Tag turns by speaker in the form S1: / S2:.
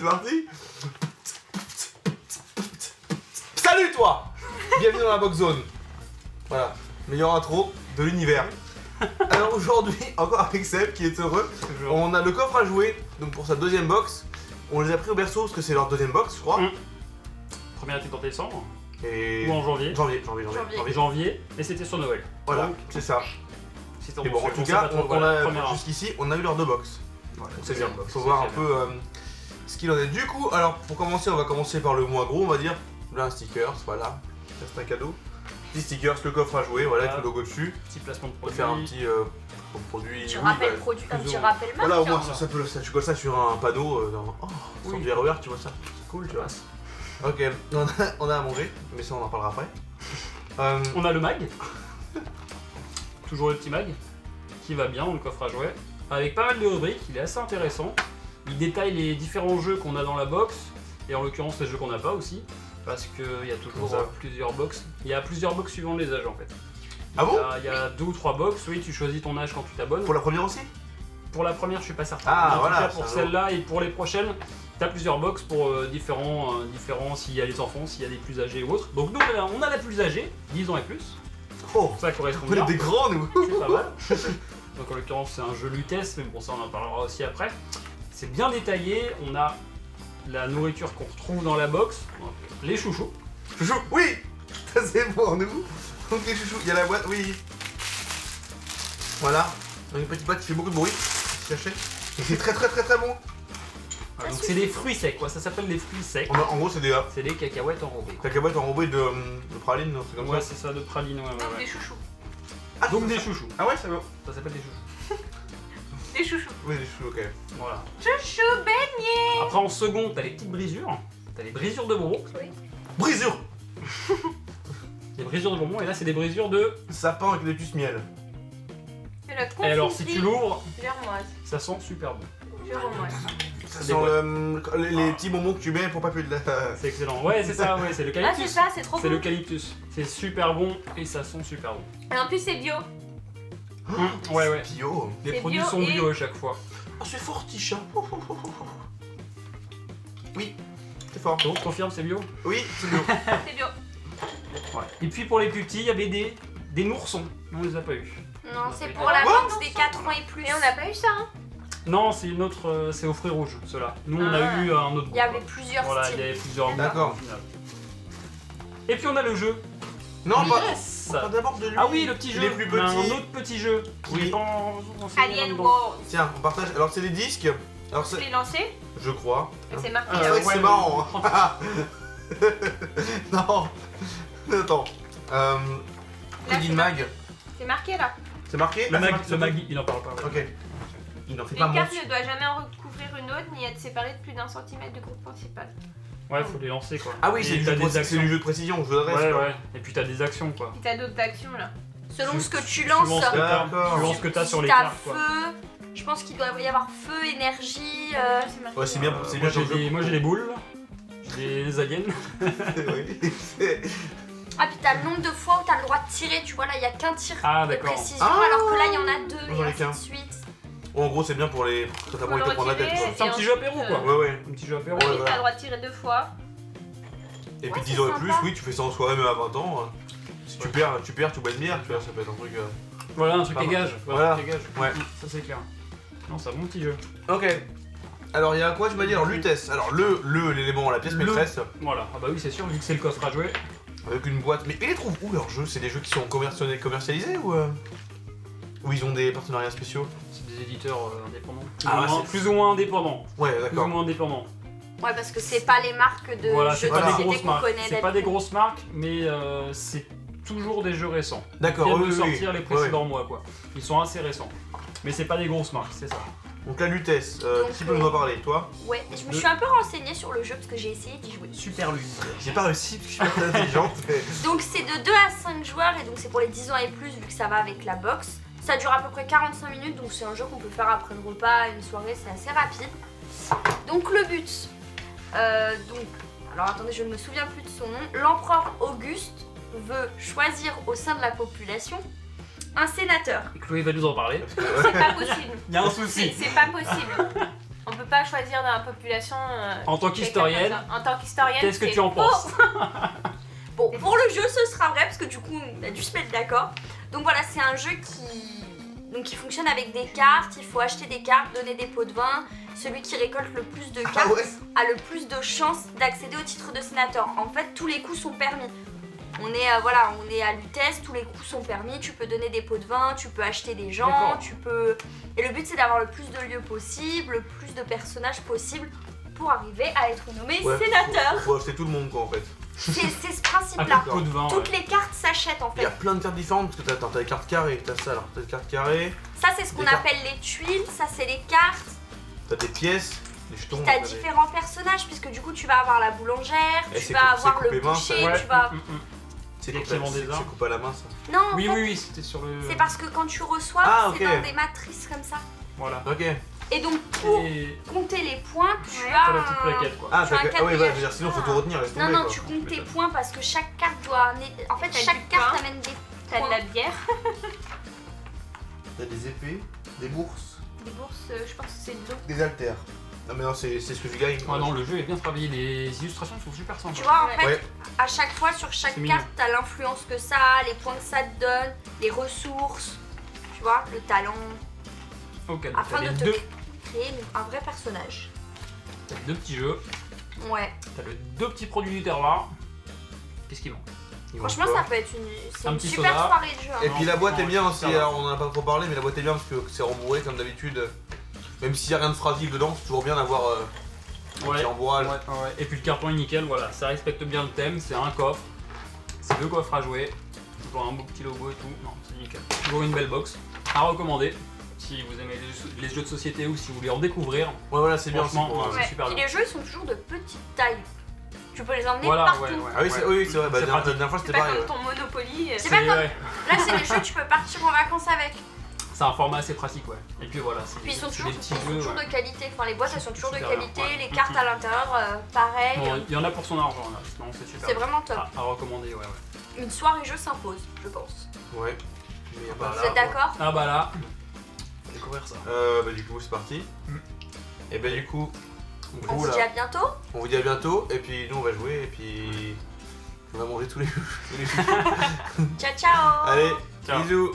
S1: C'est parti. Salut toi. Bienvenue dans la box zone. Voilà, meilleure intro de l'univers. Alors aujourd'hui, encore avec Seb qui est heureux, on a le coffre à jouer, donc pour sa deuxième box. On les a pris au berceau parce que c'est leur deuxième box, je crois.
S2: Première était en décembre,
S1: Et...
S2: ou en janvier.
S1: Janvier.
S2: Et c'était sur Noël.
S1: Voilà,
S2: Donc,
S1: c'est ça.
S2: si
S1: Et bon, en tout cas, jusqu'ici, on a eu leurs deux box.
S2: Voilà,
S1: Donc c'est bien.
S2: box,
S1: Faut voir un
S2: c'est
S1: peu ce qu'il en est. Du coup, alors pour commencer, on va commencer par le moins gros, on va dire. Là, un stickers, voilà. Ça, c'est un cadeau. Petit stickers, le coffre à jouer, voilà, avec le logo dessus.
S2: Petit placement de
S1: On peut
S2: produit.
S1: faire un petit produit.
S3: Tu
S1: oui,
S3: rappelles
S1: bah,
S3: produit, un
S2: plus
S3: petit
S2: ou moins.
S3: rappel marque.
S1: Voilà, au moins,
S3: hein.
S1: ça peut, tu colles ça sur un panneau dans sur du RER, tu vois ça. C'est cool, tu vois. Ok, on a à manger, mais ça, on en parlera après.
S2: On a le mag. Toujours le petit mag. Qui va bien dans le coffre à jouer. Avec pas mal de rubriques, il est assez intéressant. Il détaille les différents jeux qu'on a dans la box. Et en l'occurrence, les jeux qu'on n'a pas aussi. Parce qu'il y a toujours plusieurs box. Il y a plusieurs box suivant les âges en fait.
S1: Ah bon?
S2: Il y a 2 ou 3 box, oui, tu choisis ton âge quand tu t'abonnes.
S1: Pour la première aussi?
S2: Pour la première, je suis pas certain.
S1: Ah,
S2: Mais en
S1: voilà,
S2: tout cas, pour
S1: ça
S2: celle-là et pour les prochaines, tu as plusieurs box pour différents s'il y a les enfants, s'il y a des plus âgés ou autres. Donc nous, on a la plus âgée, 10 ans et plus.
S1: Oh,
S2: Ça correspond
S1: on est
S2: bien.
S1: des grands, nous.
S2: C'est pas mal. Donc en l'occurrence, c'est un jeu Lutèce, mais bon, ça on en parlera aussi après. C'est bien détaillé, on a la nourriture qu'on retrouve dans la box, les chouchous.
S1: Chouchou, oui. Ça c'est pour nous. Donc les chouchous, il y a la boîte, oui. Voilà, une petite boîte qui fait beaucoup de bruit, caché. Et c'est très bon.
S2: Voilà, donc c'est des fruits secs, quoi. Ça s'appelle des fruits secs.
S1: En gros, c'est des
S2: C'est des cacahuètes enrobées.
S1: cacahuètes enrobées de praline, c'est comme
S2: Ouais,
S1: ça.
S2: c'est ça, de praline, ouais.
S3: Donc des chouchous.
S1: Ah,
S2: Donc
S1: c'est
S2: des
S1: ça.
S2: chouchous.
S1: Ah ouais, c'est bon.
S2: Ça s'appelle des chouchous.
S3: Des chouchous.
S1: Oui, des chouchous, ok.
S2: Voilà.
S3: Chouchou beignet.
S2: Après en second, t'as les petites brisures. T'as les brisures de bonbons.
S1: Brisure.
S2: Les brisures de bonbons, et là c'est des brisures de.
S1: Sapin avec des puces miel.
S3: Et la
S2: Et alors si tu l'ouvres,
S3: Germoise.
S2: ça sent super bon.
S3: Germoise.
S1: Ça
S2: Des
S1: sent les petits bonbons que tu mets pour pas puer de la...
S2: C'est excellent. Ouais, c'est ça, ouais, c'est
S3: Ah, c'est
S2: l'eucalyptus.
S3: ça, c'est trop
S2: C'est
S3: bon.
S2: l'eucalyptus. C'est super bon et ça sent super bon.
S3: Et en plus, c'est bio.
S2: Ouais, ouais.
S1: Bio.
S2: Les
S3: C'est
S2: produits
S3: bio
S2: sont
S3: et-
S2: bio à chaque fois.
S1: Oh, c'est fort, Tisha. Oui, c'est fort.
S2: Donc, confirme, c'est bio.
S1: Oui, c'est bio.
S3: C'est bio.
S2: Ouais. Et puis pour les plus petits, il y avait des noursons. Mais on les a pas eu.
S3: Non, c'est
S2: mais
S3: pour
S2: pas-
S3: la
S1: Quoi
S3: box des 4 ans et plus. Et on n'a pas eu ça, hein.
S2: Non, c'est une autre, c'est aux fruits rouges, ceux-là. Nous, on a
S3: Ah.
S2: eu un autre.
S3: Il y avait plusieurs
S2: Voilà, il y
S3: styles.
S2: avait plusieurs goûts,
S1: D'accord.
S2: au final. Et puis on a le jeu.
S1: Non, pas...
S2: Yes.
S1: on parle d'abord de lui.
S2: Ah oui, le petit jeu.
S1: Il est plus
S2: On a un
S1: petit.
S2: autre petit jeu.
S1: Oui.
S2: Il est en
S3: Alien World.
S1: Tiens, on partage. Alors, c'est des disques. Alors,
S3: Je
S1: c'est...
S3: l'ai lancé
S1: Je crois.
S3: et c'est marqué.
S1: C'est vrai que
S2: ouais,
S1: c'est
S2: mais-
S1: marrant. Non. Attends.
S3: Là,
S1: Coding
S3: c'est
S1: Mag.
S3: C'est marqué là.
S1: C'est marqué?
S2: Le
S1: Ah, c'est
S2: mag,
S1: marqué
S2: le
S1: sur
S2: mag, il en parle pas. ouais.
S1: Ok. Il n'en fait
S3: Une
S1: pas
S3: carte
S1: mention.
S3: ne doit jamais en recouvrir une autre ni être séparée de plus d'un centimètre du groupe principal.
S2: Ouais, faut les lancer quoi.
S1: Ah oui,
S2: Et
S1: c'est du,
S2: t'as
S1: jeu
S2: des
S1: c'est
S2: actions.
S1: du jeu de précision, jeu d'adresse.
S2: Ouais,
S1: quoi.
S2: ouais. Et puis t'as des actions quoi.
S3: Et t'as d'autres actions là. Selon
S2: Su-
S3: ce que tu
S2: suivant
S3: lances.
S2: ce que t'as-
S1: D'accord.
S2: suivant ce que t'as sur les
S3: Si t'as
S2: cartes quoi.
S3: feu, je pense qu'il doit y avoir feu, énergie. C'est marqué.
S1: Ouais, c'est bien, c'est bien
S2: Moi j'ai
S1: comme jeu.
S2: moi j'ai des boules. J'ai des aliens.
S1: Oui. C'est-
S3: Ah, puis t'as le nombre de fois où t'as le droit de tirer, tu vois là, il y a qu'un tir
S2: Ah
S3: de
S2: d'accord.
S3: précision,
S1: Ah.
S3: alors que là il y en a deux
S1: J'en ai
S3: et ainsi
S1: qu'un.
S3: de suite.
S1: En gros, c'est bien pour les. Quand t'as pas envie de te prendre la tête, quoi.
S2: C'est un petit jeu apéro quoi.
S1: Ouais, ouais.
S2: Un petit jeu apéro.
S1: Ouais,
S3: Oui,
S1: voilà.
S3: t'as le droit de tirer 2 fois.
S1: Et puis
S3: Ouais,
S1: 10
S3: c'est
S1: ans et
S3: sympa.
S1: plus, oui, tu fais ça en soirée, même à 20 ans. Si tu perds, tu bois une bière, tu vois, ça peut être un truc.
S2: Voilà un truc
S1: Pas
S2: à
S1: mal.
S2: gage.
S1: Voilà.
S2: Un truc à gage.
S1: Ouais.
S2: Ça c'est clair. Non, c'est un bon petit jeu.
S1: Ok. Alors, il y a quoi, tu m'as dit? Alors, Lutèce. Alors, l'élément, la pièce
S2: Le-
S1: maîtresse,
S2: Voilà. Ah bah oui, c'est sûr, vu que c'est le coffre à jouer.
S1: avec une boîte. Mais ils les trouvent où leurs jeux? C'est des jeux qui sont commercialisés ou ils ont des partenariats spéciaux?
S2: C'est des éditeurs indépendants.
S1: Ah ouais, c'est-
S2: Plus ou moins indépendants.
S1: Ouais,
S2: Plus ou
S1: d'accord.
S2: moins indépendants.
S3: Ouais, parce que c'est pas les marques de
S2: Voilà,
S3: jeux
S2: c'est
S3: de
S2: pas des
S3: société
S2: grosses
S3: qu'on
S2: marques.
S3: connaît
S2: C'est pas des
S3: d'habitude.
S2: grosses marques, mais c'est toujours des jeux récents.
S1: D'accord,
S2: Ils viennent
S1: oui,
S2: de
S1: oui,
S2: sortir
S1: oui.
S2: les
S1: Ouais,
S2: précédents mois quoi. Ils sont assez récents. Mais c'est pas des grosses marques, c'est ça.
S1: Donc, la Lutèce,
S3: Donc,
S1: qui peut nous en parler? Toi?
S3: Ouais, je me suis un peu renseignée sur le jeu parce que j'ai essayé d'y jouer.
S2: Super lui.
S1: J'ai pas réussi parce que je suis pas très intelligente. mais-
S3: Donc c'est de 2 à 5 joueurs et donc c'est pour les 10 ans et plus vu que ça va avec la box. Ça dure à peu près 45 minutes donc c'est un jeu qu'on peut faire après le repas, une soirée, c'est assez rapide. Donc le but, alors attendez, je ne me souviens plus de son nom. L'empereur Auguste veut choisir au sein de la population un sénateur.
S2: Chloé va nous en parler.
S3: C'est pas possible.
S2: Il y a un souci.
S3: C'est pas possible. On peut
S4: peut pas choisir dans la population.
S2: En tant qu'historienne,
S4: quelqu'un comme ça. En tant qu'historienne,
S2: qu'est-ce que
S4: c'est
S2: tu en
S4: faux.
S2: penses?
S3: Bon, pour le jeu, ce sera vrai parce que du coup, on a dû se mettre d'accord. Donc voilà, c'est un jeu qui fonctionne avec des cartes. Il faut acheter des cartes, donner des pots de vin. Celui qui récolte le plus de cartes
S1: Ah ouais.
S3: a le plus de chances d'accéder au titre de sénateur. En fait, tous les coups sont permis. On est à Lutèce, tous les coups sont permis. Tu peux donner des pots de vin, tu peux acheter des gens,
S2: D'accord.
S3: tu peux. Et le but, c'est d'avoir le plus de lieux possible, le plus de personnages possible pour arriver à être nommé
S1: Ouais,
S3: sénateur.
S1: faut acheter tout le monde quoi en fait.
S3: C'est ce
S2: Un
S3: principe-là.
S2: coup de vin.
S3: Toutes les cartes s'achètent en
S1: Il y a
S3: fait.
S1: plein de cartes différentes parce que t'as les cartes carrées, t'as ça alors, t'as les cartes carrées,
S3: Ça, c'est ce qu'on
S1: Les cartes.
S3: appelle les tuiles, ça, c'est les cartes.
S1: t'as des pièces, des jetons.
S3: T'as
S1: des-
S3: différents personnages, puisque du coup, tu vas avoir la boulangère,
S1: Et
S3: tu
S1: c'est
S3: vas
S1: cou-
S3: avoir
S1: c'est
S3: le
S1: coupé main,
S3: boucher,
S1: ça.
S2: Ouais.
S3: tu vas.
S1: C'est
S2: Il y a
S1: coupé
S2: qui vend des armes.
S1: c'est coupé à la main ça.
S3: Non, en
S2: Oui,
S3: fait,
S2: oui, c'était sur le.
S3: c'est parce que quand tu reçois,
S1: Ah,
S3: c'est
S1: ok.
S3: dans des matrices comme ça.
S2: Voilà.
S1: Ok.
S3: Et donc, pour
S2: Et
S3: compter les points, tu
S4: Ouais.
S3: as.
S2: t'as la petite plaquette quoi.
S1: Ah,
S3: Tu as un
S1: ah oui,
S3: quatrième.
S1: bah, je veux dire, sinon faut tout retenir, laisse
S3: Non,
S1: tomber
S3: non,
S1: quoi.
S3: tu comptes tes points parce que chaque carte doit. En fait,
S4: T'as
S3: chaque
S4: du
S3: carte
S4: pain.
S3: amène des
S4: T'as de
S3: points.
S4: la bière,
S1: T'as des épées, des bourses,
S4: des bourses, je pense que c'est de l'eau.
S1: des haltères. Non mais non, c'est ce que tu gagnes.
S2: Ah non, le jeu est bien travaillé, les illustrations sont super sympas.
S3: Tu vois, en fait,
S1: Ouais.
S3: à chaque fois, sur chaque
S2: C'est mignon.
S3: carte, t'as l'influence que ça a, les points que ça te donne, les ressources, tu vois, le talent,
S2: Ok, donc
S3: afin
S2: t'as
S3: de
S2: les
S3: te
S2: deux,
S3: créer un vrai personnage.
S2: t'as les deux petits jeux,
S3: Ouais.
S2: t'as les deux petits produits du terroir. Qu'est-ce qu'ils vendent?
S1: Ils vendent
S3: Franchement,
S1: quoi
S3: ça peut être c'est
S2: Un
S3: une
S2: petit
S3: super
S2: soda.
S3: soirée de jeu. hein.
S1: Et puis la boîte est bien
S2: Non,
S1: aussi,
S2: ça va.
S1: alors on en a pas trop parlé, mais la boîte est bien parce que c'est rembourré comme d'habitude. Même s'il n'y a rien de fragile dedans, c'est toujours bien d'avoir un petit en bois.
S2: Ouais, ouais. Et puis le carton est nickel, voilà, ça respecte bien le thème, c'est un coffre, c'est deux coffres à jouer, toujours un beau petit logo et tout, non, c'est nickel. Toujours une belle box, à recommander, si vous aimez les jeux de société ou si vous voulez en découvrir.
S1: Ouais, voilà, c'est bien.
S2: Franchement,
S1: c'est pour-
S2: ouais.
S3: Ouais.
S2: super
S3: Puis
S2: bien.
S3: les jeux, ils sont toujours de petite taille. Tu peux les emmener
S2: Voilà,
S3: partout.
S2: ouais, ouais.
S1: Ah oui, oui, c'est vrai, bah,
S2: C'est
S1: la
S2: pratique.
S1: dernière fois
S4: C'est
S1: c'était
S4: pas
S1: pareil.
S4: comme ton Monopoly.
S3: C'est pas comme-
S2: ouais.
S3: Là, c'est des jeux, tu peux partir en vacances avec.
S2: C'est un format assez pratique, ouais. Et puis voilà, c'est
S3: Puis ils sont
S2: c'est
S3: toujours,
S2: des petits
S3: ils sont
S2: jeux.
S3: toujours
S2: Ouais.
S3: de qualité. Enfin, les boîtes, elles sont toujours de
S2: Super
S3: qualité.
S2: bien, ouais.
S3: Les cartes à l'intérieur, pareil.
S2: Bon, il y en a pour son argent là, sinon c'est super.
S3: C'est
S2: bien.
S3: vraiment top.
S2: À recommander, ouais, ouais.
S3: Une soirée jeu s'impose, je pense.
S1: Ouais. Mais y a pas
S2: Voilà.
S3: Vous êtes d'accord?
S2: Ah bah là, on va découvrir ça.
S1: Bah du coup c'est parti.
S2: Mm.
S1: Et bah du coup,
S3: On
S1: vous,
S3: se
S1: là,
S3: dit à bientôt.
S1: on vous dit à bientôt et puis nous on va jouer et puis on va manger tous les tous les jours.
S3: Ciao, ciao.
S1: Allez,
S2: Ciao.
S1: bisous.